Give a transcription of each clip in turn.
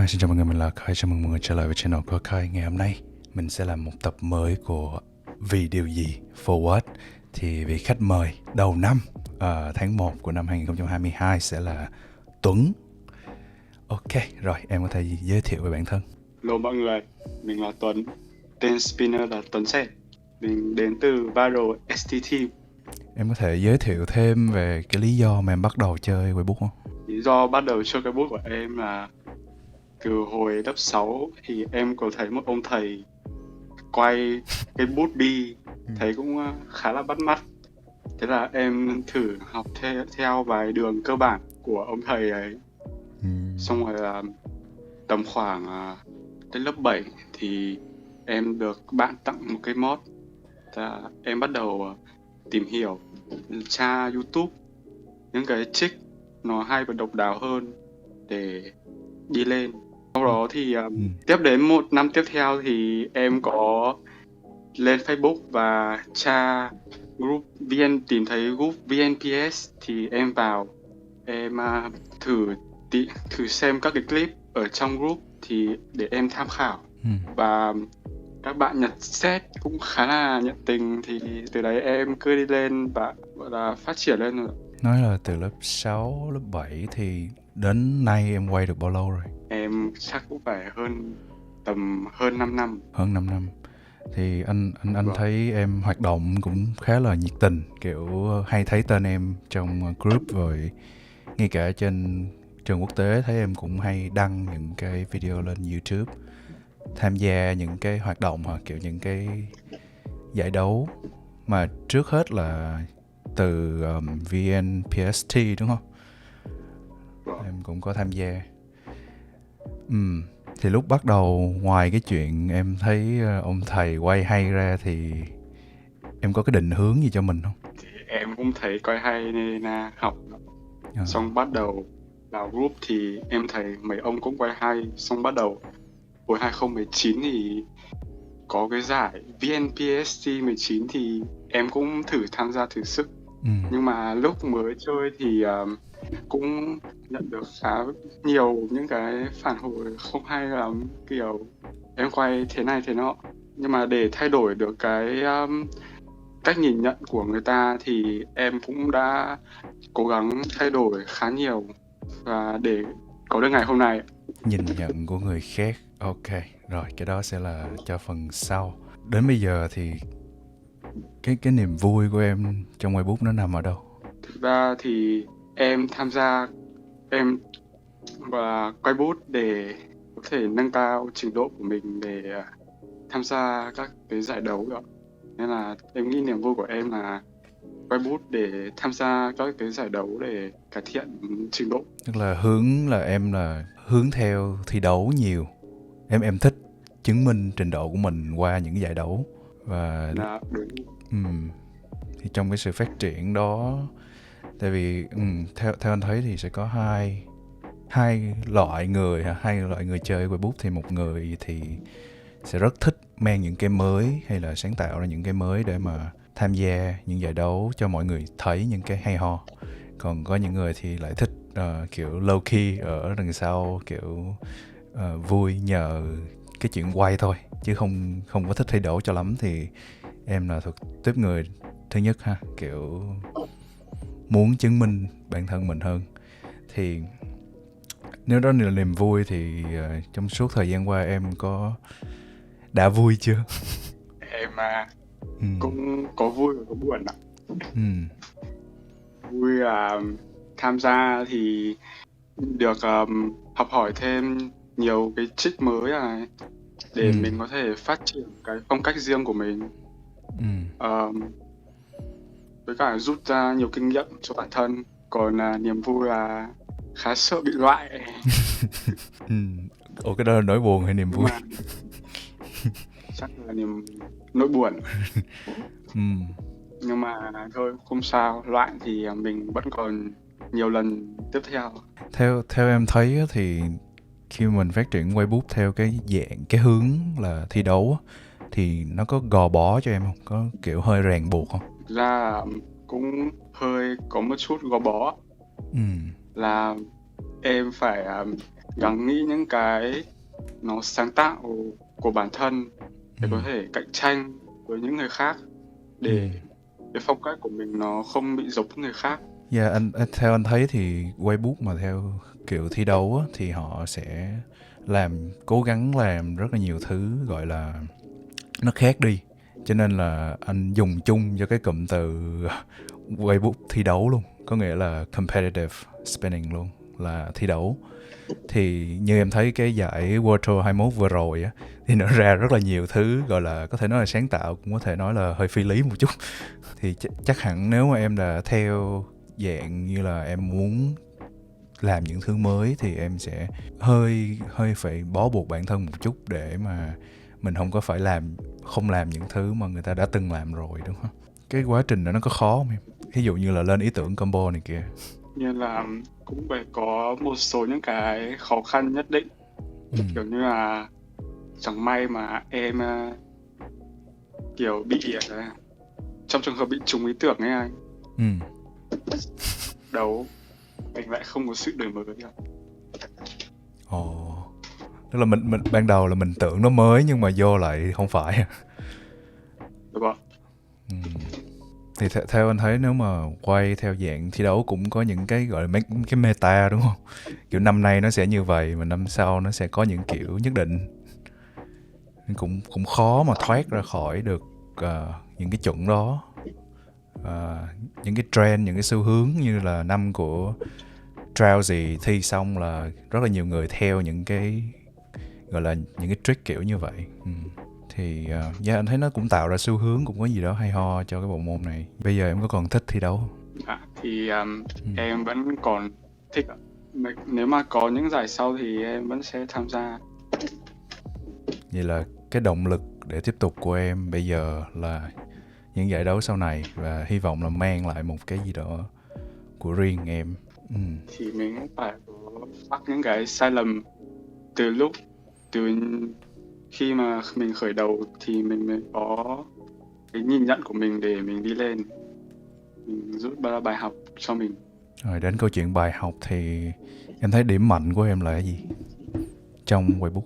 Xin chào mọi người, mình là Khai. Chào mừng mọi người trở lại với channel của Khai. Ngày hôm nay mình sẽ làm một tập mới của Vì điều gì For What. Thì vị khách mời đầu năm tháng 1 của năm 2022 sẽ là Tuấn. Ok, rồi em có thể giới thiệu về bản thân. Hello mọi người, mình là Tuấn, tên spinner là Tuấn Sẹt, mình đến từ Viral ST Team. Em có thể giới thiệu thêm về cái lý do mà em bắt đầu chơi Weibo không? Lý do bắt đầu chơi cái bút của em là từ hồi lớp 6 thì em có thấy một ông thầy quay cái bút bi, thấy cũng khá là bắt mắt. Thế là em thử học theo vài đường cơ bản của ông thầy ấy. Xong rồi là tầm khoảng đến lớp 7 thì em được bạn tặng một cái mod. Em bắt đầu tìm hiểu, tra YouTube những cái trick nó hay và độc đáo hơn để đi lên. Sau đó thì tiếp đến một năm tiếp theo thì em có lên Facebook và tra group tìm thấy group VNPS thì em vào, em thử xem các cái clip ở trong group thì để em tham khảo. Và các bạn nhận xét cũng khá là nhiệt tình thì từ đấy em cứ đi lên và gọi là phát triển lên rồi. Nói là từ lớp 6, lớp 7 thì đến nay em quay được bao lâu rồi? Em chắc cũng phải hơn 5 năm. Hơn 5 năm. Thì anh Vâng. thấy em hoạt động cũng khá là nhiệt tình, kiểu hay thấy tên em trong group, rồi ngay cả trên trường quốc tế thấy em cũng hay đăng những cái video lên YouTube, tham gia những cái hoạt động hoặc kiểu những cái giải đấu mà trước hết là từ VNPST đúng không? Vâng. Em cũng có tham gia. Thì lúc bắt đầu, ngoài cái chuyện em thấy ông thầy quay hay ra thì em có cái định hướng gì cho mình không? Thì em cũng thấy coi hay nên là học. Xong bắt đầu vào group thì em thấy mấy ông cũng quay hay. Xong bắt đầu hồi 2019 thì có cái giải VNPST 19 thì em cũng thử tham gia thử sức. Nhưng mà lúc mới chơi thì cũng nhận được khá nhiều những cái phản hồi không hay lắm, kiểu em quay thế này thế nọ. Nhưng mà để thay đổi được cái cách nhìn nhận của người ta thì em cũng đã cố gắng thay đổi khá nhiều và để có được ngày hôm nay. Nhìn nhận của người khác, ok, rồi cái đó sẽ là cho phần sau. Đến bây giờ thì cái niềm vui của em trong Weibo nó nằm ở đâu? Thực ra thì em tham gia, em và quay bút để có thể nâng cao trình độ của mình để tham gia các cái giải đấu được. Nên là em nghĩ niềm vui của em là quay bút để tham gia các cái giải đấu để cải thiện trình độ. Tức là em là hướng theo thi đấu nhiều. Em thích chứng minh trình độ của mình qua những giải đấu. Và Là đúng. thì trong cái sự phát triển đó, tại vì theo anh thấy thì sẽ có hai loại người chơi Weibo. Thì một người thì sẽ rất thích mang những cái mới hay là sáng tạo ra những cái mới để mà tham gia những giải đấu cho mọi người thấy những cái hay ho. Còn có những người thì lại thích kiểu low key ở đằng sau, kiểu vui nhờ cái chuyện quay thôi, chứ không có thích thay đổi cho lắm. Thì em là thuộc tiếp người thứ nhất ha, kiểu muốn chứng minh bản thân mình hơn. Thì nếu đó là niềm vui thì trong suốt thời gian qua em đã vui chưa? Em cũng có vui và có buồn ạ. Vui là tham gia thì được học hỏi thêm nhiều cái trick mới này để mình có thể phát triển cái phong cách riêng của mình. Với cả rút ra nhiều kinh nghiệm cho bản thân. Còn niềm vui là khá sợ bị loại. Ủa, cái đó là nỗi buồn hay niềm Nhưng vui? mà chắc là nỗi buồn. Nhưng mà thôi, không sao, loại thì mình vẫn còn nhiều lần tiếp theo. Theo em thấy thì khi mình phát triển Weibo theo cái hướng là thi đấu thì nó có gò bó cho em không? Có kiểu hơi ràng buộc không? Thực ra cũng hơi có một chút gò bó. Là em phải gắng nghĩ những cái nó sáng tạo của bản thân để có thể cạnh tranh với những người khác, để cái phong cách của mình nó không bị giống với người khác. Yeah, theo anh thấy thì Weibo mà theo kiểu thi đấu á, thì họ sẽ cố gắng làm rất là nhiều thứ gọi là nó khác đi, cho nên là anh dùng chung cho cái cụm từ Weibo thi đấu luôn, có nghĩa là competitive spinning luôn, là thi đấu. Thì như em thấy cái giải World Tour 21 vừa rồi á, thì nó ra rất là nhiều thứ gọi là có thể nói là sáng tạo, cũng có thể nói là hơi phi lý một chút. Thì chắc hẳn nếu mà em là theo dạng như là em muốn làm những thứ mới thì em sẽ hơi phải bó buộc bản thân một chút để mà mình không làm những thứ mà người ta đã từng làm rồi, đúng không? Cái quá trình đó nó có khó không em? Ví dụ như là lên ý tưởng combo này kia. Như là cũng phải có một số những cái khó khăn nhất định. Kiểu như là chẳng may mà em kiểu bị trong trường hợp bị trùng ý tưởng ấy anh, đấu mình lại không có sự đổi mới đâu. Tức là mình ban đầu là mình tưởng nó mới nhưng mà vô lại không phải. Đúng không? Thì theo anh thấy nếu mà quay theo dạng thi đấu cũng có những cái gọi là mấy cái meta, đúng không? Kiểu năm nay nó sẽ như vậy mà năm sau nó sẽ có những kiểu nhất định. Cũng khó mà thoát ra khỏi được những cái chuẩn đó. Những cái trend, những cái xu hướng như là năm của Drowsy thi xong là rất là nhiều người theo những cái gọi là những cái trick kiểu như vậy. Thì anh thấy nó cũng tạo ra xu hướng, cũng có gì đó hay ho cho cái bộ môn này. Bây giờ em có còn thích thi đấu không? Thì em vẫn còn thích. Nếu mà có những giải sau thì em vẫn sẽ tham gia. Vậy là cái động lực để tiếp tục của em bây giờ là những giải đấu sau này, và hy vọng là mang lại một cái gì đó của riêng em. Thì mình cũng phải mắc những cái sai lầm từ khi mà mình khởi đầu thì mình mới có cái nhìn nhận của mình để mình đi lên, mình rút ra bài học cho mình. Rồi đến câu chuyện bài học thì em thấy điểm mạnh của em là cái gì trong Weibo?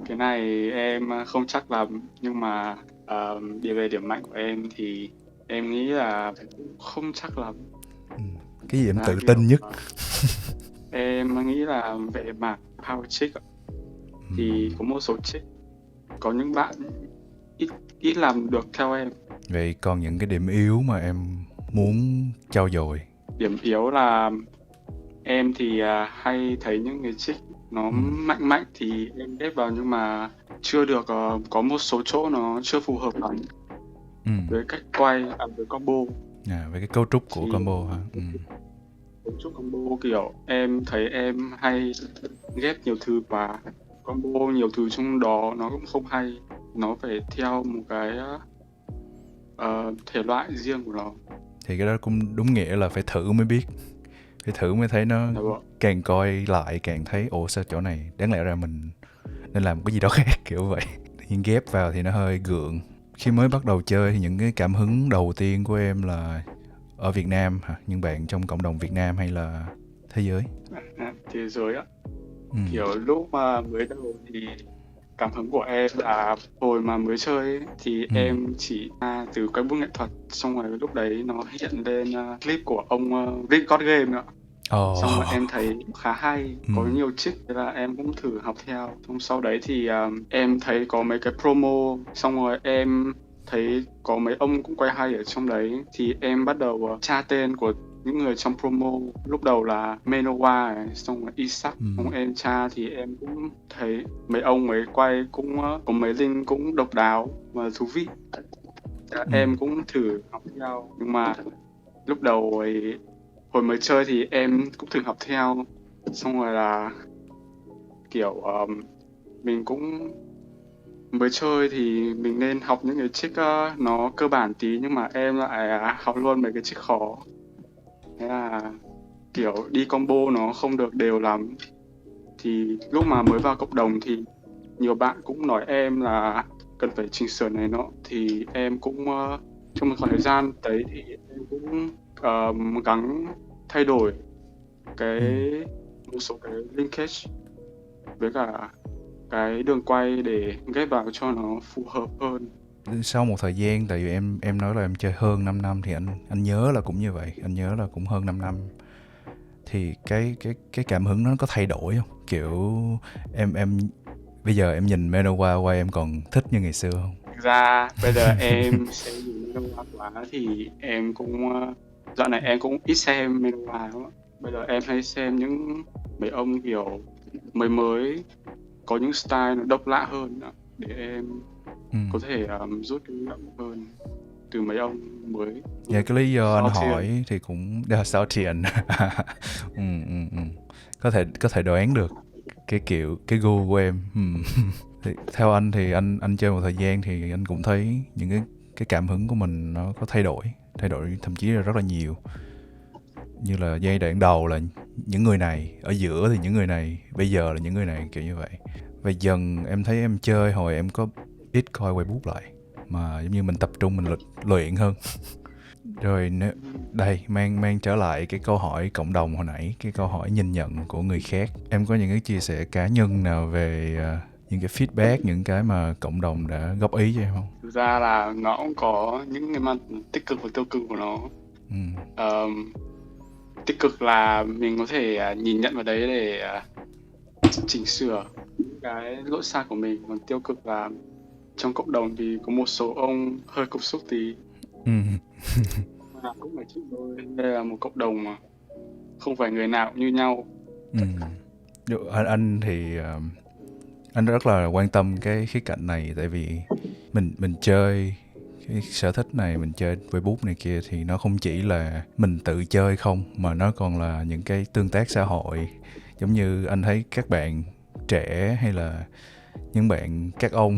Cái này em không chắc lắm, nhưng mà về điểm mạnh của em thì em nghĩ là cũng không chắc lắm. Cái gì em tự tin nhất? Em nghĩ là về mảng power trick thì có một số trick có những bạn ít làm được theo em. Vậy còn những cái điểm yếu mà em muốn trau dồi? Điểm yếu là em thì hay thấy những cái trick nó mạnh thì em ghép vào, nhưng mà chưa được, có một số chỗ nó chưa phù hợp lắm với cách quay, với combo. Với cái cấu trúc của combo hả? Cấu trúc combo kiểu em thấy em hay ghép nhiều thứ quá, combo nhiều thứ trong đó nó cũng không hay, nó phải theo một cái thể loại riêng của nó. Thì cái đó cũng đúng nghĩa là phải thử mới biết, phải thử mới thấy nó. Càng coi lại càng thấy sao chỗ này đáng lẽ ra mình nên làm cái gì đó khác, kiểu vậy. Nhưng ghép vào thì nó hơi gượng. Khi mới bắt đầu chơi thì những cái cảm hứng đầu tiên của em là ở Việt Nam hả? Những bạn trong cộng đồng Việt Nam hay là thế giới? Thế giới á. Kiểu lúc mà mới đầu thì cảm hứng của em là hồi mà mới chơi ấy, thì em chỉ từ cái bút nghệ thuật, xong rồi lúc đấy nó hiện lên clip của ông Rick God Game nữa. Xong rồi em thấy khá hay, có nhiều trick, thế là em cũng thử học theo. Xong sau đấy thì em thấy có mấy cái promo, xong rồi em thấy có mấy ông cũng quay hay ở trong đấy, thì em bắt đầu tra tên của những người trong promo. Lúc đầu là Menowa này, xong rồi Isaac. Xong em tra thì em cũng thấy mấy ông ấy quay cũng có mấy link cũng độc đáo và thú vị. Em cũng thử học theo, nhưng mà lúc đầu ấy, hồi mới chơi thì em cũng thử học theo, xong rồi là kiểu mình cũng mới chơi thì mình nên học những cái trick nó cơ bản tí, nhưng mà em lại học luôn mấy cái trick khó. Thế là kiểu đi combo nó không được đều lắm. Thì lúc mà mới vào cộng đồng thì nhiều bạn cũng nói em là cần phải chỉnh sửa này nọ, thì em cũng trong một khoảng thời gian đấy thì em cũng gắng thay đổi một số cái linkage với cả cái đường quay để ghép vào cho nó phù hợp hơn. Sau một thời gian, tại vì em nói là em chơi hơn 5 năm thì anh nhớ là cũng như vậy, anh nhớ là cũng hơn 5 năm. Thì cái cảm hứng nó có thay đổi không? Kiểu em bây giờ em nhìn Manowar qua em còn thích như ngày xưa không? Thực ra bây giờ em xem nhiều Manowar quá thì em cũng dạo này em cũng ít xem Manowar lắm ạ. Bây giờ em hay xem những mấy ông kiểu mới mới có những style nó độc lạ hơn ạ, để em Ừ. có thể rút kinh nghiệm hơn từ mấy ông mới. Dạ cái lý do anh Sao thiền. hỏi thì cũng đa sao thiện. Có thể đoán được cái kiểu cái gu của em. Thì theo anh thì anh chơi một thời gian thì anh cũng thấy những cái cảm hứng của mình nó có thay đổi thậm chí là rất là nhiều. Như là giai đoạn đầu là những người này, ở giữa thì những người này, bây giờ là những người này, kiểu như vậy. Và dần em thấy em chơi hồi em có ít coi Weibo lại, mà giống như mình tập trung mình luyện hơn. Rồi đây mang trở lại cái câu hỏi cộng đồng hồi nãy, cái câu hỏi nhìn nhận của người khác. Em có những cái chia sẻ cá nhân nào về những cái feedback, những cái mà cộng đồng đã góp ý cho em không? Thực ra là nó cũng có những cái mặt tích cực và tiêu cực của nó. Tích cực là mình có thể nhìn nhận vào đấy để chỉnh sửa những cái lỗi sai của mình. Còn tiêu cực là trong cộng đồng thì có một số ông hơi cục xúc tí. Mà cũng phải chịu thôi. Đây là một cộng đồng mà không phải người nào cũng như nhau. Anh thì anh rất là quan tâm cái khía cạnh này, tại vì mình chơi cái sở thích này, mình chơi Facebook này kia thì nó không chỉ là mình tự chơi không, mà nó còn là những cái tương tác xã hội. Giống như anh thấy các bạn trẻ hay là những bạn các ông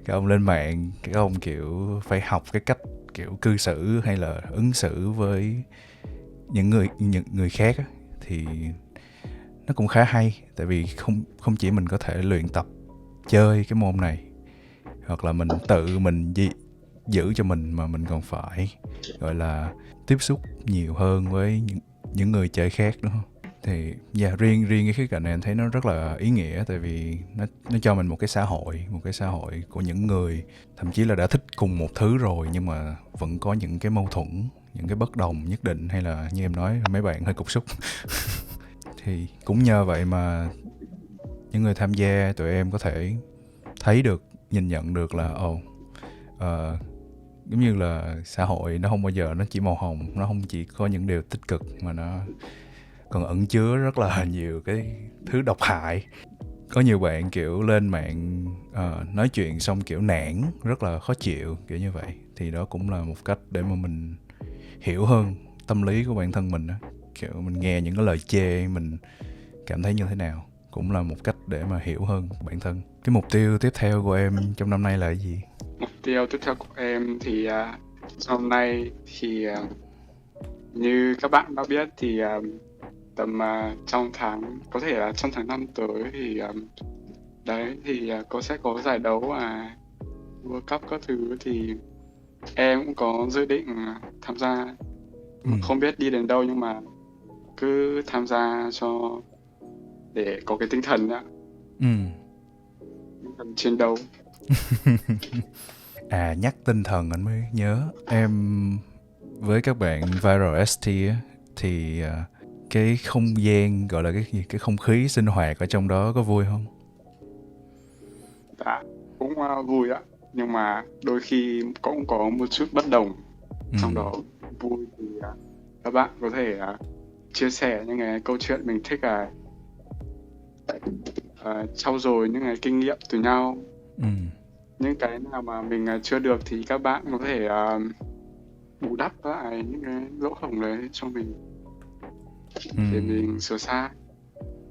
các ông lên mạng, các ông kiểu phải học cái cách kiểu cư xử hay là ứng xử với những người khác á, thì nó cũng khá hay. Tại vì không chỉ mình có thể luyện tập chơi cái môn này, hoặc là mình tự mình giữ cho mình, mà mình còn phải gọi là tiếp xúc nhiều hơn với những người chơi khác, đúng không? Thì riêng cái khía cạnh này anh thấy nó rất là ý nghĩa, tại vì nó cho mình một cái xã hội của những người thậm chí là đã thích cùng một thứ rồi, nhưng mà vẫn có những cái mâu thuẫn, những cái bất đồng nhất định, hay là như em nói mấy bạn hơi cục xúc. Thì cũng nhờ vậy mà những người tham gia, tụi em có thể thấy được, nhìn nhận được là giống như là xã hội nó không bao giờ nó chỉ màu hồng, nó không chỉ có những điều tích cực, mà nó còn ẩn chứa rất là nhiều cái thứ độc hại. Có nhiều bạn kiểu lên mạng nói chuyện xong kiểu nản, rất là khó chịu, kiểu như vậy. Thì đó cũng là một cách để mà mình hiểu hơn tâm lý của bản thân mình đó. Kiểu mình nghe những cái lời chê mình cảm thấy như thế nào, cũng là một cách để mà hiểu hơn bản thân. Cái mục tiêu tiếp theo của em trong năm nay là cái gì? Mục tiêu tiếp theo của em thì hôm nay thì như các bạn đã biết thì tầm trong có thể là trong tháng 5 tới thì đấy thì sẽ có giải đấu World Cup các thứ, thì em cũng có dự định tham gia. Không biết đi đến đâu, nhưng mà cứ tham gia để có cái tinh thần ạ. Tinh thần chiến đấu. Nhắc tinh thần anh mới nhớ, em với các bạn Viral ST á, thì cái không gian gọi là cái gì, cái không khí sinh hoạt ở trong đó có vui không? Dạ, cũng vui ạ, nhưng mà đôi khi cũng có một chút bất đồng. Trong đó vui thì các bạn có thể chia sẻ những cái câu chuyện mình thích, trau dồi những cái kinh nghiệm từ nhau. Những cái nào mà mình chưa được thì các bạn có thể bù đắp lại những cái lỗ hổng đấy cho mình để mình sửa sai.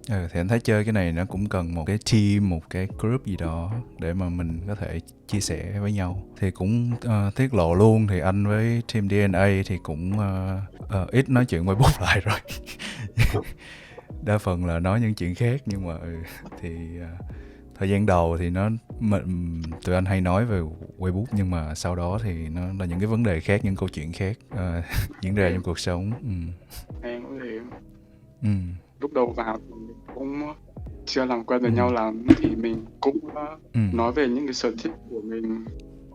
Thì anh thấy chơi cái này nó cũng cần một cái team, một cái group gì đó để mà mình có thể chia sẻ với nhau. Thì cũng tiết lộ luôn, thì anh với team DNA thì cũng ít nói chuyện Weibo lại rồi. Đa phần là nói những chuyện khác, nhưng mà thì thời gian đầu thì tụi anh hay nói về Weibo, nhưng mà sau đó thì nó là những cái vấn đề khác, những câu chuyện khác diễn ra trong cuộc sống. Em cũng thế. Lúc đầu vào thì mình cũng chưa làm quen với Ừ. nhau lắm thì mình cũng nói về những cái sở thích của mình,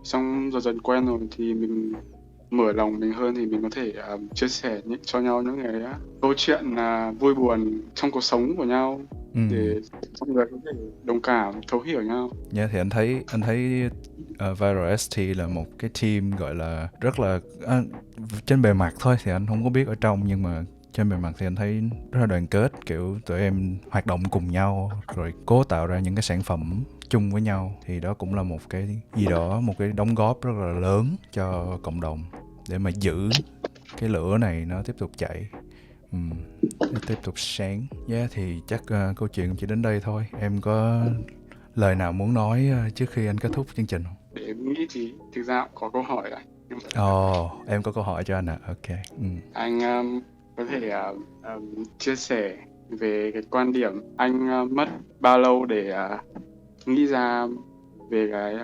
xong dần dần quen rồi thì mình mở lòng mình hơn thì mình có thể chia sẻ cho nhau những cái câu chuyện vui buồn trong cuộc sống của nhau để mọi người có thể đồng cảm, thấu hiểu nhau. Dạ, thì anh thấy Viral ST là một cái team gọi là rất là trên bề mặt thôi thì anh không có biết ở trong, nhưng mà trên bề mặt thì anh thấy rất là đoàn kết, kiểu tụi em hoạt động cùng nhau rồi cố tạo ra những cái sản phẩm chung với nhau, thì đó cũng là một cái gì đó, một cái đóng góp rất là lớn cho cộng đồng để mà giữ cái lửa này nó tiếp tục chạy, nó tiếp tục sáng. Thì chắc câu chuyện cũng chỉ đến đây thôi. Em có lời nào muốn nói trước khi anh kết thúc chương trình không? Để em nghĩ thì thực ra cũng có câu hỏi này. Em có câu hỏi cho anh ạ. Ok. Anh có thể chia sẻ về cái quan điểm anh mất bao lâu để nghĩ ra về cái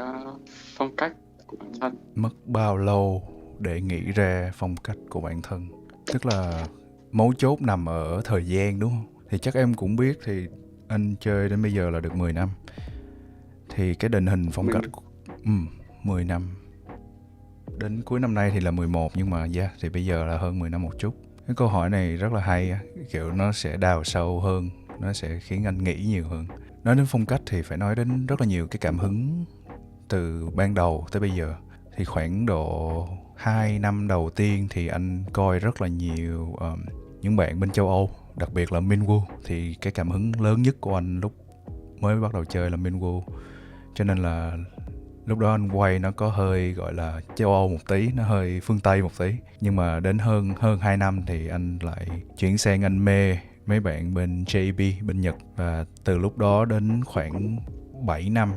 phong cách của bản thân? Mất bao lâu để nghĩ ra phong cách của bản thân? Tức là mấu chốt nằm ở thời gian đúng không? Thì chắc em cũng biết, thì anh chơi đến bây giờ là được 10 năm. Thì cái định hình phong cách 10 năm. Đến cuối năm nay thì là 11, nhưng mà thì bây giờ là hơn 10 năm một chút. Cái câu hỏi này rất là hay, kiểu nó sẽ đào sâu hơn, nó sẽ khiến anh nghĩ nhiều hơn. Nói đến phong cách thì phải nói đến rất là nhiều cái cảm hứng từ ban đầu tới bây giờ. Thì khoảng độ 2 năm đầu tiên thì anh coi rất là nhiều những bạn bên châu Âu, đặc biệt là Minwoo. Thì cái cảm hứng lớn nhất của anh lúc mới bắt đầu chơi là Minwoo. Cho nên là lúc đó anh quay nó có hơi gọi là châu Âu một tí, nó hơi phương Tây một tí. Nhưng mà đến hơn 2 năm thì anh lại chuyển sang anh mê mấy bạn bên JB, bên Nhật. Và từ lúc đó đến khoảng 7 năm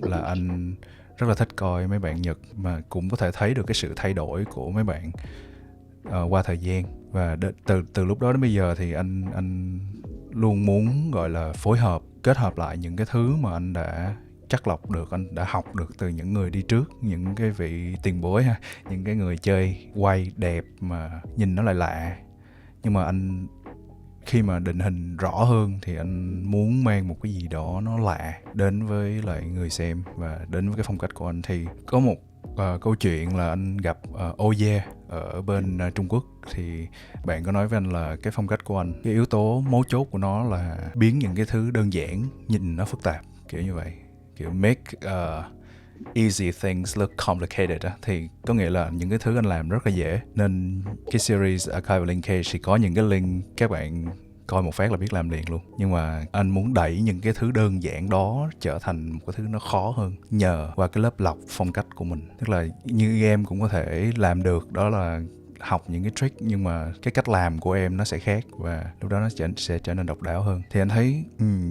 là anh rất là thích coi mấy bạn Nhật, mà cũng có thể thấy được cái sự thay đổi của mấy bạn qua thời gian. Và từ lúc đó đến bây giờ thì anh luôn muốn gọi là phối hợp, kết hợp lại những cái thứ mà anh đã chắc lọc được, anh đã học được từ những người đi trước, những cái vị tiền bối ha, những cái người chơi quay đẹp mà nhìn nó lại lạ. Nhưng mà anh khi mà định hình rõ hơn thì anh muốn mang một cái gì đó nó lạ đến với lại người xem và đến với cái phong cách của anh. Thì có một câu chuyện là anh gặp Oye ở bên Trung Quốc, thì bạn có nói với anh là cái phong cách của anh, cái yếu tố mấu chốt của nó là biến những cái thứ đơn giản nhìn nó phức tạp, kiểu như vậy, kiểu make easy things look complicated á. Thì có nghĩa là những cái thứ anh làm rất là dễ, nên cái series Archival Linkage thì có những cái link các bạn coi một phát là biết làm liền luôn. Nhưng mà anh muốn đẩy những cái thứ đơn giản đó trở thành một cái thứ nó khó hơn nhờ qua cái lớp lọc phong cách của mình. Tức là như em cũng có thể làm được, đó là học những cái trick, nhưng mà cái cách làm của em nó sẽ khác và lúc đó nó sẽ trở nên độc đáo hơn. Thì anh thấy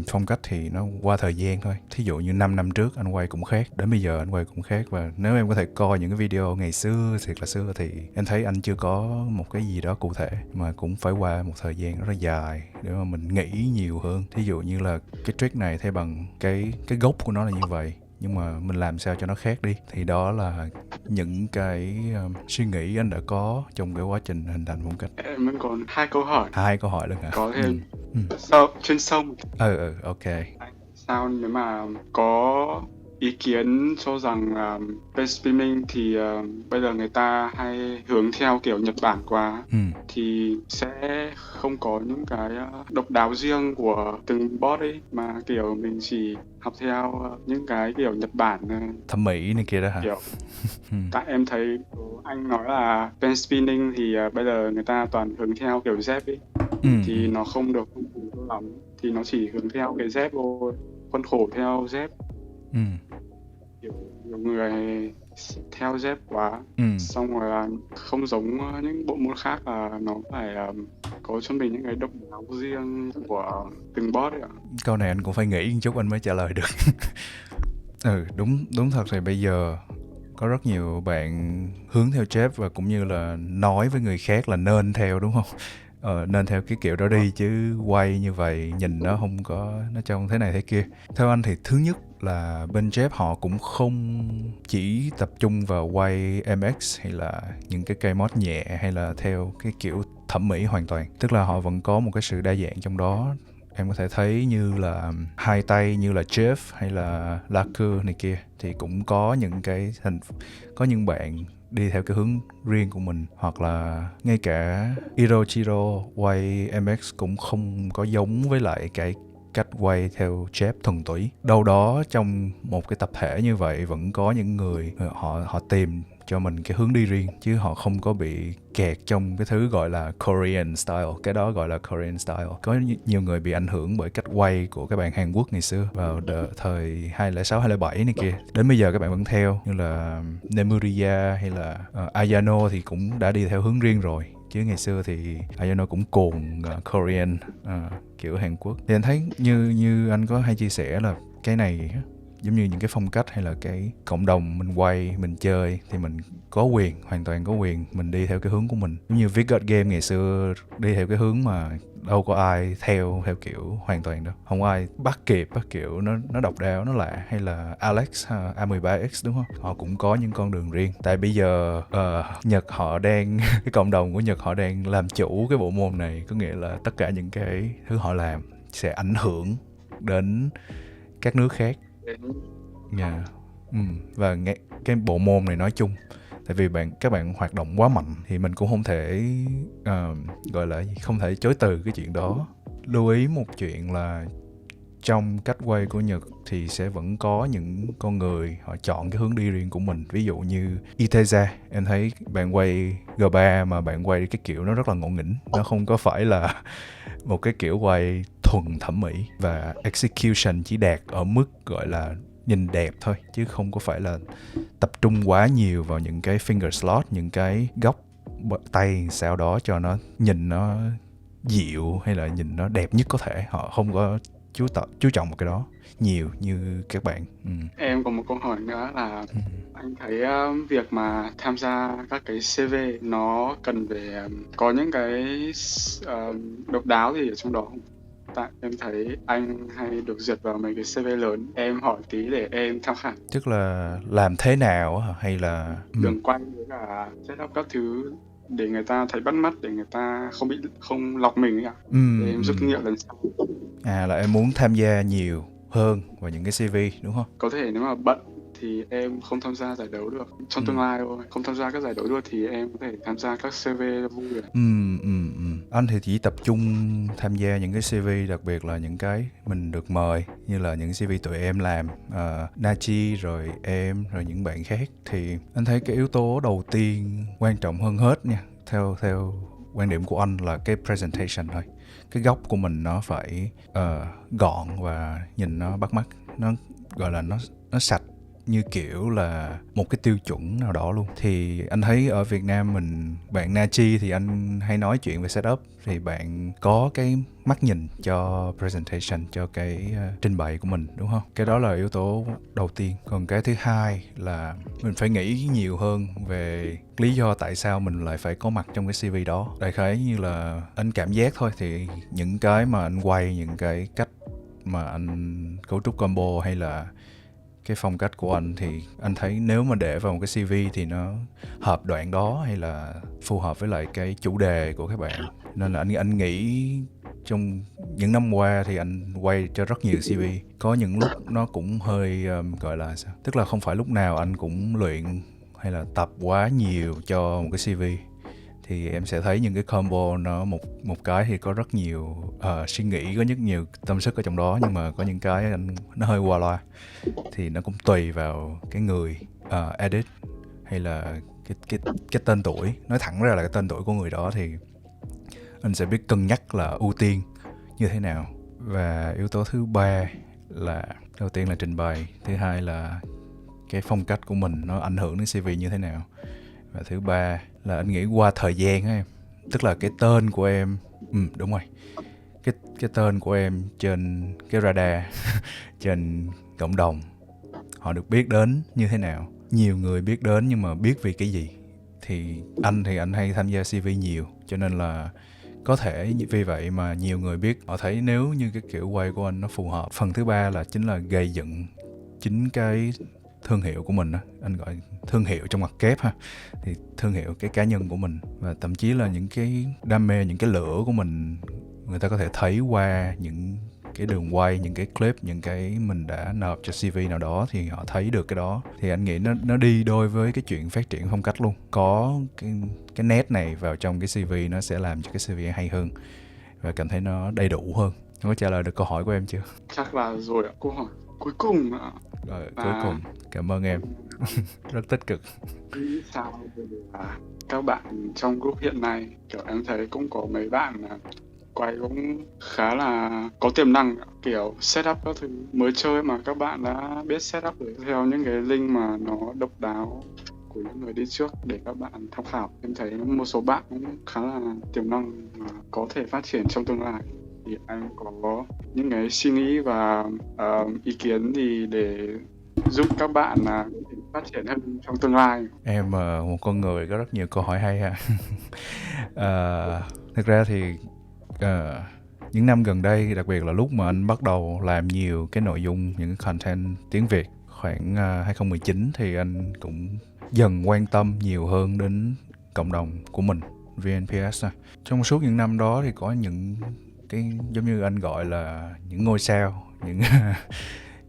phong cách thì nó qua thời gian thôi. Thí dụ như 5 năm trước anh quay cũng khác, đến bây giờ anh quay cũng khác. Và nếu em có thể coi những cái video ngày xưa, thiệt là xưa, thì em thấy anh chưa có một cái gì đó cụ thể, mà cũng phải qua một thời gian rất là dài để mà mình nghĩ nhiều hơn. Thí dụ như là cái trick này thay bằng cái gốc của nó là như vậy, nhưng mà mình làm sao cho nó khác đi. Thì đó là những cái suy nghĩ anh đã có trong cái quá trình hình thành phong cách. Em vẫn còn 2 câu hỏi. 2 câu hỏi luôn hả? Có thêm chuyên sâu. Ok. Sao nếu mà có ý kiến cho rằng bên streaming thì bây giờ người ta hay hướng theo kiểu Nhật Bản quá, thì sẽ không có những cái độc đáo riêng của từng boss ấy, mà kiểu mình chỉ học theo những cái kiểu Nhật Bản thẩm mỹ này kia đó hả? Kiểu tại em thấy anh nói là bên spinning thì bây giờ người ta toàn hướng theo kiểu dép ấy, thì nó không được phong phú cho lắm, thì nó chỉ hướng theo cái dép thôi, khuôn khổ theo dép. Kiểu nhiều người theo dép quá, xong rồi là không giống những bộ môn khác là nó phải có cho mình những cái độc đáo riêng của từng boss ấy ạ. Câu này anh cũng phải nghĩ một chút anh mới trả lời được. Đúng thật thì bây giờ có rất nhiều bạn hướng theo Jeff và cũng như là nói với người khác là nên theo, đúng không? Nên theo cái kiểu đó đi, chứ quay như vậy nhìn nó không có, nó trông thế này thế kia. Theo anh thì thứ nhất là bên Jeff họ cũng không chỉ tập trung vào quay MX hay là những cái cây mod nhẹ hay là theo cái kiểu thẩm mỹ hoàn toàn. Tức là họ vẫn có một cái sự đa dạng trong đó. em có thể thấy như là hai tay như là Jeff hay là Laker này kia, thì cũng có những cái có những bạn đi theo cái hướng riêng của mình, hoặc là ngay cả Hiroshiro quay MX cũng không có giống với lại cái cách quay theo Jeff thuần túy. Đâu đó trong một cái tập thể như vậy vẫn có những người họ tìm cho mình cái hướng đi riêng, chứ họ không có bị kẹt trong cái thứ gọi là Korean style. Cái đó gọi là Korean style. Có nhiều người bị ảnh hưởng bởi cách quay của các bạn Hàn Quốc ngày xưa vào thời 2006, 2007 này kia. Đến bây giờ các bạn vẫn theo, như là Nemuriya hay là Ayano thì cũng đã đi theo hướng riêng rồi. Chứ ngày xưa thì Ayano cũng cuồng Korean, kiểu Hàn Quốc. Thì anh thấy như anh có hay chia sẻ là cái này giống như những cái phong cách hay là cái cộng đồng mình quay, mình chơi thì mình có quyền, hoàn toàn có quyền mình đi theo cái hướng của mình. Giống như Viết God Game ngày xưa đi theo cái hướng mà đâu có ai theo kiểu hoàn toàn đâu, không ai bắt kịp, kiểu nó độc đáo, nó lạ. Hay là Alex A13X đúng không, họ cũng có những con đường riêng. Tại bây giờ Nhật họ đang cái cộng đồng của Nhật họ đang làm chủ cái bộ môn này, có nghĩa là tất cả những cái thứ họ làm sẽ ảnh hưởng đến các nước khác. Yeah. Và cái bộ môn này nói chung, tại vì các bạn hoạt động quá mạnh thì mình cũng không thể gọi là không thể chối từ cái chuyện đó. Lưu ý một chuyện là trong cách quay của Nhật thì sẽ vẫn có những con người họ chọn cái hướng đi riêng của mình. Ví dụ như Iteza, em thấy bạn quay G3 mà bạn quay cái kiểu nó rất là ngộ nghĩnh, nó không có phải là một cái kiểu quay thuần thẩm mỹ, và execution chỉ đạt ở mức gọi là nhìn đẹp thôi, chứ không có phải là tập trung quá nhiều vào những cái finger slot, những cái góc tay sao đó cho nó nhìn nó dịu hay là nhìn nó đẹp nhất có thể. Họ không có chú trọng một cái đó nhiều như các bạn. Em có một câu hỏi nữa là anh thấy việc mà tham gia các cái CV nó cần về có những cái độc đáo gì ở trong đó không? Tại em thấy anh hay được duyệt vào mấy cái CV lớn, em hỏi tí để em tham khảo. Tức là làm thế nào hay là đường quay với cả setup các thứ để người ta thấy bắt mắt, để người ta không lọc mình ấy ạ. Để em rút kinh nghiệm lần sau. Là em muốn tham gia nhiều hơn vào những cái CV đúng không? Có thể nếu mà bận thì em không tham gia giải đấu được trong tương lai thôi. Không tham gia các giải đấu được thì em có thể tham gia các CV vui được. Anh thì chỉ tập trung tham gia những cái CV, đặc biệt là những cái mình được mời, như là những CV tụi em làm, Nachi rồi em rồi những bạn khác. Thì anh thấy cái yếu tố đầu tiên quan trọng hơn hết nha, theo quan điểm của anh là cái presentation thôi. Cái góc của mình nó phải gọn và nhìn nó bắt mắt, nó gọi là nó sạch, như kiểu là một cái tiêu chuẩn nào đó luôn. Thì anh thấy ở Việt Nam mình, bạn Nachi thì anh hay nói chuyện về setup, thì bạn có cái mắt nhìn cho presentation, cho cái trình bày của mình đúng không? Cái đó là yếu tố đầu tiên. Còn cái thứ hai là mình phải nghĩ nhiều hơn về lý do tại sao mình lại phải có mặt trong cái CV đó. Đại khái như là anh cảm giác thôi, thì những cái mà anh quay, những cái cách mà anh cấu trúc combo hay là cái phong cách của anh, thì anh thấy nếu mà để vào một cái CV thì nó hợp đoạn đó, hay là phù hợp với lại cái chủ đề của các bạn. Nên là anh nghĩ trong những năm qua thì anh quay cho rất nhiều CV. Có những lúc nó cũng hơi gọi là sao, tức là không phải lúc nào anh cũng luyện hay là tập quá nhiều cho một cái CV. Thì em sẽ thấy những cái combo nó một cái thì có rất nhiều suy nghĩ, có rất nhiều tâm sức ở trong đó, nhưng mà có những cái nó hơi qua loa. Thì nó cũng tùy vào cái người edit hay là cái tên tuổi. Nói thẳng ra là cái tên tuổi của người đó thì anh sẽ biết cân nhắc là ưu tiên như thế nào. Và yếu tố thứ ba là, đầu tiên là trình bày, thứ hai là cái phong cách của mình nó ảnh hưởng đến CV như thế nào, và thứ ba là anh nghĩ qua thời gian á em, tức là cái tên của em, đúng rồi, cái tên của em trên cái radar trên cộng đồng họ được biết đến như thế nào. Nhiều người biết đến nhưng mà biết vì cái gì. Thì anh hay tham gia CV nhiều, cho nên là có thể vì vậy mà nhiều người biết, họ thấy nếu như cái kiểu quay của anh nó phù hợp. Phần thứ ba là chính là gây dựng chính cái thương hiệu của mình á, anh gọi thương hiệu trong ngoặc kép ha, thì thương hiệu cái cá nhân của mình, và thậm chí là những cái đam mê, những cái lửa của mình người ta có thể thấy qua những cái đường quay, những cái clip, những cái mình đã nộp cho CV nào đó thì họ thấy được cái đó. Thì anh nghĩ nó đi đôi với cái chuyện phát triển phong cách luôn. Có cái nét này vào trong cái CV nó sẽ làm cho cái CV hay hơn và cảm thấy nó đầy đủ hơn. Có trả lời được câu hỏi của em chưa? Chắc là rồi ạ. Câu hỏi cuối cùng ạ. Rồi, cuối cùng cảm ơn em. Rất tích cực. Nghĩ sao về các bạn trong group hiện nay? Kiểu em thấy cũng có mấy bạn quay cũng khá là có tiềm năng, kiểu setup các thứ mới chơi mà các bạn đã biết setup được theo những cái link mà nó độc đáo của những người đi trước để các bạn tham khảo. Em thấy một số bạn cũng khá là tiềm năng và có thể phát triển trong tương lai. Thì anh có những cái suy nghĩ và ý kiến gì để giúp các bạn phát triển hơn trong tương lai? Em một con người có rất nhiều câu hỏi hay ha. Thực ra thì những năm gần đây, đặc biệt là lúc mà anh bắt đầu làm nhiều cái nội dung, những cái content tiếng Việt khoảng 2019 thì anh cũng dần quan tâm nhiều hơn đến cộng đồng của mình, VNPS. Trong suốt những năm đó thì có những cái giống như anh gọi là những ngôi sao, những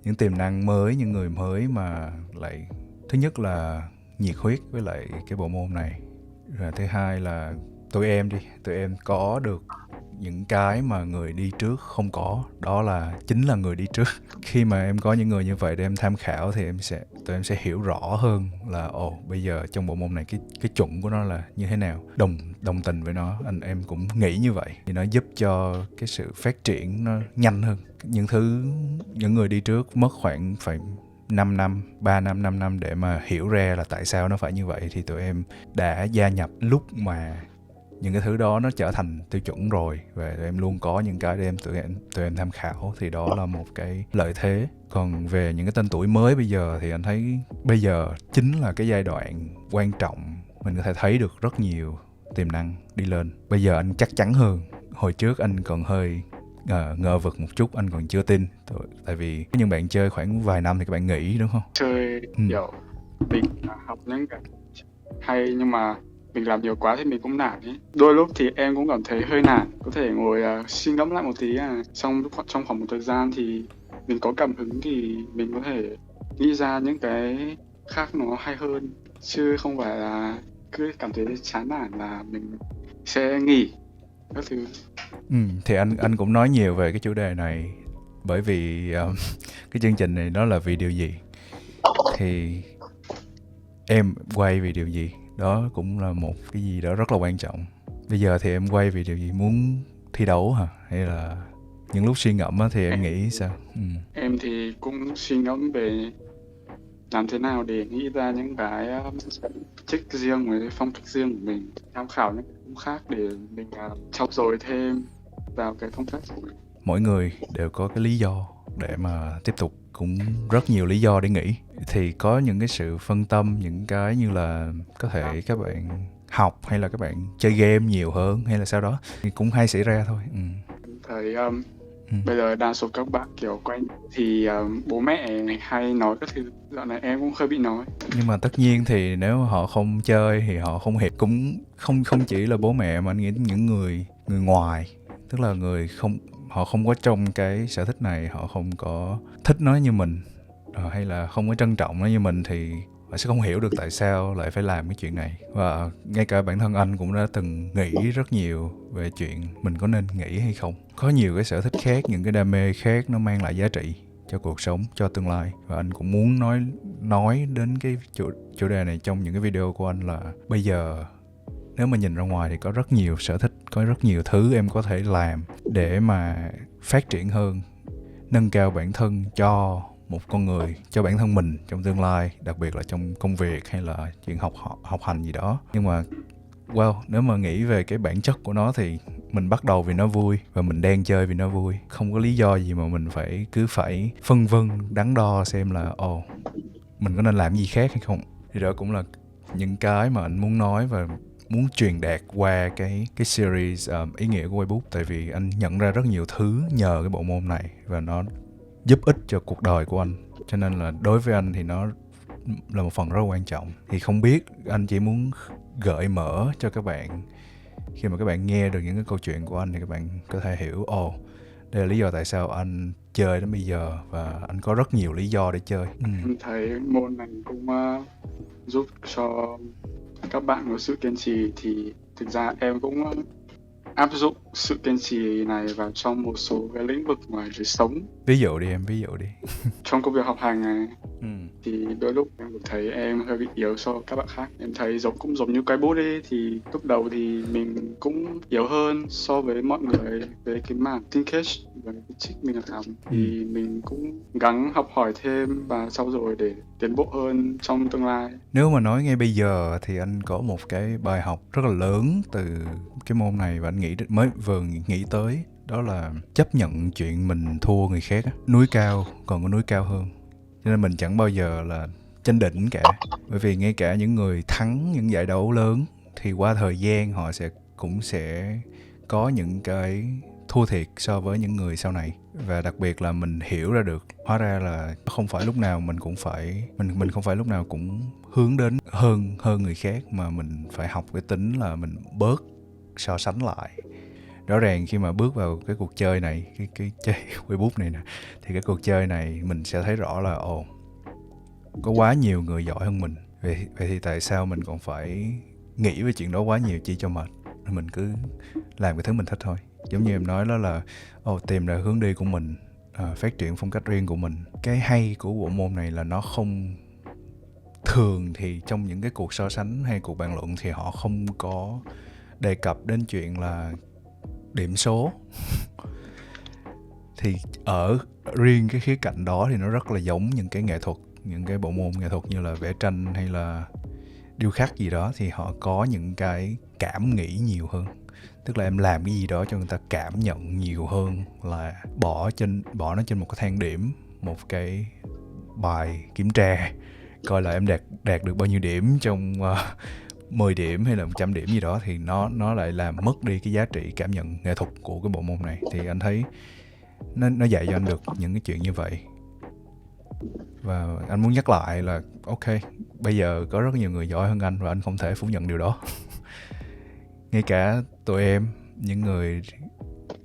những tiềm năng mới, những người mới mà lại thứ nhất là nhiệt huyết với lại cái bộ môn này, rồi thứ hai là tụi em có được những cái mà người đi trước không có, đó là chính là người đi trước. Khi mà em có những người như vậy để em tham khảo thì tụi em sẽ hiểu rõ hơn là bây giờ trong bộ môn này cái chuẩn của nó là như thế nào, đồng tình với nó. Em cũng nghĩ như vậy thì nó giúp cho cái sự phát triển nó nhanh hơn. Những người đi trước mất khoảng phải 5 năm, 3 năm, 5 năm để mà hiểu ra là tại sao nó phải như vậy, thì tụi em đã gia nhập lúc mà những cái thứ đó nó trở thành tiêu chuẩn rồi, và tụi em luôn có những cái để tụi em tham khảo, thì đó là một cái lợi thế. Còn về những cái tên tuổi mới bây giờ thì anh thấy bây giờ chính là cái giai đoạn quan trọng, mình có thể thấy được rất nhiều tiềm năng đi lên. Bây giờ anh chắc chắn hơn, hồi trước anh còn hơi ngờ vực một chút, anh còn chưa tin. Tại vì những bạn chơi khoảng vài năm thì các bạn nghĩ, đúng không? Chơi kiểu mình học những cái hay nhưng mà mình làm nhiều quá thì mình cũng nản ấy. Đôi lúc thì em cũng cảm thấy hơi nản, có thể ngồi suy ngẫm lại một tí trong khoảng một thời gian thì mình có cảm hứng thì mình có thể nghĩ ra những cái khác nó hay hơn, chứ không phải là cứ cảm thấy chán nản là mình sẽ nghỉ các thứ. Thì anh cũng nói nhiều về cái chủ đề này bởi vì cái chương trình này nó là vì điều gì, thì em quay vì điều gì, đó cũng là một cái gì đó rất là quan trọng. Bây giờ thì em quay vì điều gì, muốn thi đấu hả, hay là những lúc suy ngẫm thì em nghĩ sao? Em thì cũng suy ngẫm về làm thế nào để nghĩ ra những cái trích riêng với phong cách riêng của mình, tham khảo những cái khác để mình trau dồi thêm vào cái phong cách của mình. Mỗi người đều có cái lý do để mà tiếp tục, cũng rất nhiều lý do để nghỉ. Thì có những cái sự phân tâm, những cái như là có thể các bạn học hay là các bạn chơi game nhiều hơn hay là sao đó, thì cũng hay xảy ra thôi. Thấy bây giờ đa số các bạn kiểu quanh thì bố mẹ hay nói các thứ, dạo này em cũng hơi bị nói. Nhưng mà tất nhiên thì nếu họ không chơi thì họ không hiểu, cũng không chỉ là bố mẹ mà anh nghĩ những người ngoài, tức là họ không có trong cái sở thích này, họ không có thích nó như mình, hay là không có trân trọng nó như mình, thì họ sẽ không hiểu được tại sao lại phải làm cái chuyện này. Và ngay cả bản thân anh cũng đã từng nghĩ rất nhiều về chuyện mình có nên nghỉ hay không. Có nhiều cái sở thích khác, những cái đam mê khác nó mang lại giá trị cho cuộc sống, cho tương lai. Và anh cũng muốn nói đến cái chủ đề này trong những cái video của anh, là bây giờ nếu mà nhìn ra ngoài thì có rất nhiều sở thích, có rất nhiều thứ em có thể làm để mà phát triển hơn, nâng cao bản thân cho một con người, cho bản thân mình trong tương lai, đặc biệt là trong công việc hay là chuyện học hành gì đó. Nhưng mà nếu mà nghĩ về cái bản chất của nó thì mình bắt đầu vì nó vui và mình đang chơi vì nó vui, không có lý do gì mà mình cứ phải phân vân đắn đo xem là mình có nên làm gì khác hay không. Thì đó cũng là những cái mà anh muốn nói và muốn truyền đạt qua cái series ý nghĩa của Weibo. Tại vì anh nhận ra rất nhiều thứ nhờ cái bộ môn này và nó giúp ích cho cuộc đời của anh, cho nên là đối với anh thì nó là một phần rất là quan trọng. Thì không biết, anh chỉ muốn gợi mở cho các bạn Khi mà các bạn nghe được những cái câu chuyện của anh thì các bạn có thể hiểu đây là lý do tại sao anh chơi đến bây giờ và anh có rất nhiều lý do để chơi. Em thấy môn này cũng giúp cho các bạn có sự kiên trì, thì thực ra em cũng áp dụng sự kiên trì này vào trong một số cái lĩnh vực ngoài đời sống. Ví dụ đi em, ví dụ đi. Trong công việc học hành này thì đôi lúc em cũng thấy em hơi bị yếu so với các bạn khác. Em thấy cũng giống như cái bút ấy, thì lúc đầu thì mình cũng yếu hơn so với mọi người về cái mảng linkage và cái trích mình làm, thì mình cũng gắng học hỏi thêm và trau dồi để tiến bộ hơn trong tương lai. Nếu mà nói ngay bây giờ thì anh có một cái bài học rất là lớn từ cái môn này và anh mới vừa nghĩ tới, đó là chấp nhận chuyện mình thua người khác á. Núi cao còn có núi cao hơn, cho nên mình chẳng bao giờ là trên đỉnh cả. Bởi vì ngay cả những người thắng những giải đấu lớn thì qua thời gian họ cũng sẽ có những cái thua thiệt so với những người sau này. Và đặc biệt là mình hiểu ra được, hóa ra là không phải lúc nào mình cũng phải mình không phải lúc nào cũng hướng đến hơn người khác, mà mình phải học cái tính là mình bớt so sánh lại. Rõ ràng khi mà bước vào cái cuộc chơi này, cái chơi Weibo này nè, thì cái cuộc chơi này mình sẽ thấy rõ là có quá nhiều người giỏi hơn mình. Vậy thì tại sao mình còn phải nghĩ về chuyện đó quá nhiều chi cho mệt? Mình cứ làm cái thứ mình thích thôi. Giống như em nói đó là tìm ra hướng đi của mình, phát triển phong cách riêng của mình. Cái hay của bộ môn này là nó không, thường thì trong những cái cuộc so sánh hay cuộc bàn luận thì họ không có đề cập đến chuyện là điểm số. Thì ở riêng cái khía cạnh đó thì nó rất là giống những cái nghệ thuật, những cái bộ môn nghệ thuật như là vẽ tranh hay là điêu khắc gì đó, thì họ có những cái cảm nghĩ nhiều hơn. Tức là em làm cái gì đó cho người ta cảm nhận nhiều hơn là bỏ nó trên một cái thang điểm, một cái bài kiểm tra, coi là em đạt được bao nhiêu điểm trong 10 điểm hay là 100 điểm gì đó, thì nó lại làm mất đi cái giá trị cảm nhận nghệ thuật của cái bộ môn này. Thì anh thấy nó dạy cho anh được những cái chuyện như vậy. Và anh muốn nhắc lại là ok, bây giờ có rất nhiều người giỏi hơn anh và anh không thể phủ nhận điều đó. Ngay cả tụi em, những người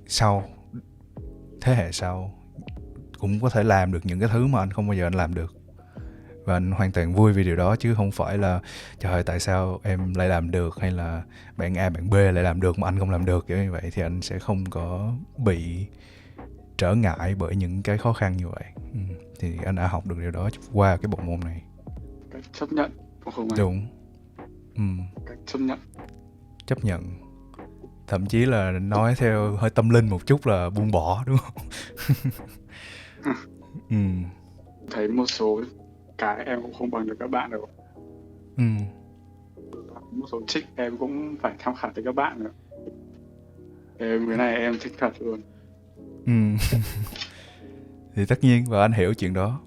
sau, thế hệ sau, cũng có thể làm được những cái thứ mà anh không bao giờ anh làm được. Và anh hoàn toàn vui vì điều đó, chứ không phải là trời ơi tại sao em lại làm được, hay là bạn A bạn B lại làm được mà anh không làm được, kiểu như vậy thì anh sẽ không có bị trở ngại bởi những cái khó khăn như vậy. Thì anh đã học được điều đó qua cái bộ môn này. Cách chấp nhận không phải? Đúng. Cách chấp nhận, thậm chí là nói theo hơi tâm linh một chút là buông bỏ, đúng không? Thấy một số cái em cũng không bằng được các bạn đâu. Một số trick em cũng phải tham khảo từ các bạn nữa. Cái này em thích thật luôn. Thì tất nhiên, và anh hiểu chuyện đó.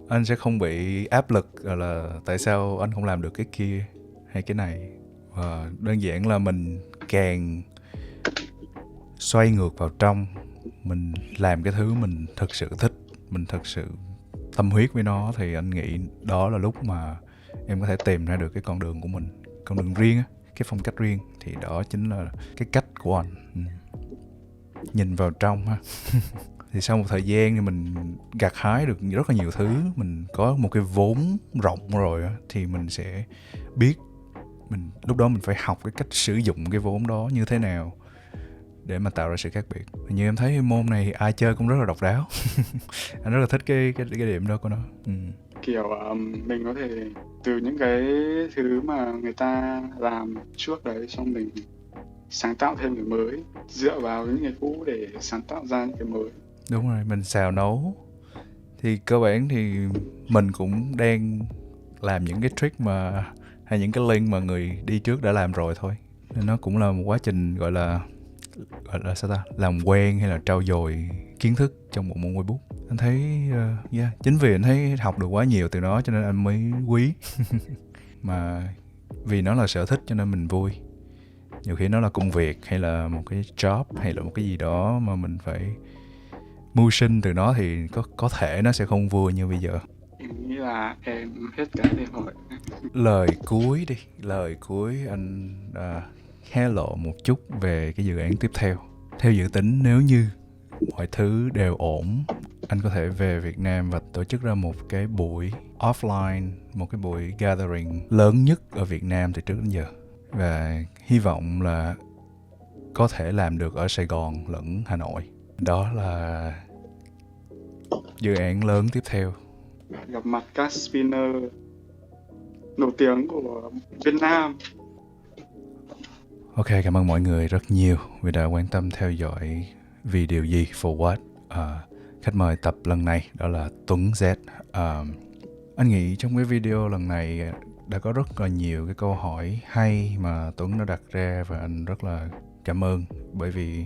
Anh sẽ không bị áp lực là tại sao anh không làm được cái kia hay cái này. Và đơn giản là mình càng xoay ngược vào trong, mình làm cái thứ mình thực sự thích, mình thực sự tâm huyết với nó, thì anh nghĩ đó là lúc mà em có thể tìm ra được cái con đường của mình, con đường riêng á, cái phong cách riêng. Thì đó chính là cái cách của anh. Nhìn vào trong ha. Thì sau một thời gian thì mình gặt hái được rất là nhiều thứ, mình có một cái vốn rộng rồi á, thì mình sẽ biết, lúc đó mình phải học cái cách sử dụng cái vốn đó như thế nào để mà tạo ra sự khác biệt. Như em thấy môn này ai chơi cũng rất là độc đáo. Anh rất là thích cái điểm đó của nó. Kiểu mình có thể từ những cái thứ mà người ta làm trước đấy, xong mình sáng tạo thêm cái mới, dựa vào những cái cũ để sáng tạo ra những cái mới. Đúng rồi, mình xào nấu. Thì cơ bản thì mình cũng đang làm những cái trick mà, hay những cái link mà người đi trước đã làm rồi thôi. Nên nó cũng là một quá trình gọi là sao ta, làm quen hay là trau dồi kiến thức trong bộ môn Weibo. Anh thấy chính vì anh thấy học được quá nhiều từ nó cho nên anh mới quý. Mà vì nó là sở thích cho nên mình vui. Nhiều khi nó là công việc hay là một cái job hay là một cái gì đó mà mình phải mưu sinh từ nó thì có thể nó sẽ không vui như bây giờ. Em nghĩ là em hết cái để hỏi. Lời cuối anh hé lộ một chút về cái dự án tiếp theo. Theo dự tính, nếu như mọi thứ đều ổn, anh có thể về Việt Nam và tổ chức ra một cái buổi offline, một cái buổi gathering lớn nhất ở Việt Nam từ trước đến giờ. Và hy vọng là có thể làm được ở Sài Gòn lẫn Hà Nội. Đó là dự án lớn tiếp theo. Gặp mặt các spinner nổi tiếng của Việt Nam. Ok, cảm ơn mọi người rất nhiều vì đã quan tâm theo dõi vì điều gì for what. Khách mời tập lần này đó là Tuấn Z. Anh nghĩ trong cái video lần này đã có rất là nhiều cái câu hỏi hay mà Tuấn đã đặt ra và anh rất là cảm ơn, bởi vì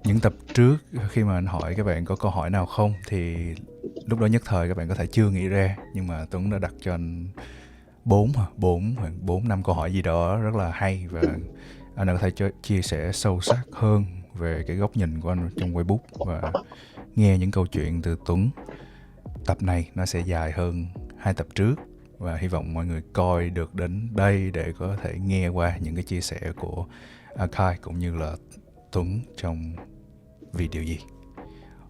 những tập trước khi mà anh hỏi các bạn có câu hỏi nào không thì lúc đó nhất thời các bạn có thể chưa nghĩ ra, nhưng mà Tuấn đã đặt cho anh 4-5 câu hỏi gì đó rất là hay, và anh đã có thể chia sẻ sâu sắc hơn về cái góc nhìn của anh trong Weibook và nghe những câu chuyện từ Tuấn. Tập này nó sẽ dài hơn 2 tập trước và hy vọng mọi người coi được đến đây để có thể nghe qua những cái chia sẻ của Akai cũng như là Tuấn trong vì điều gì.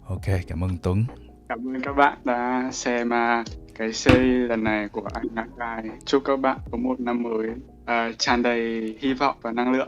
Ok, cảm ơn Tuấn. Cảm ơn các bạn đã xem cái series lần này của anh Akai. Chúc các bạn có một năm mới tràn đầy hy vọng và năng lượng.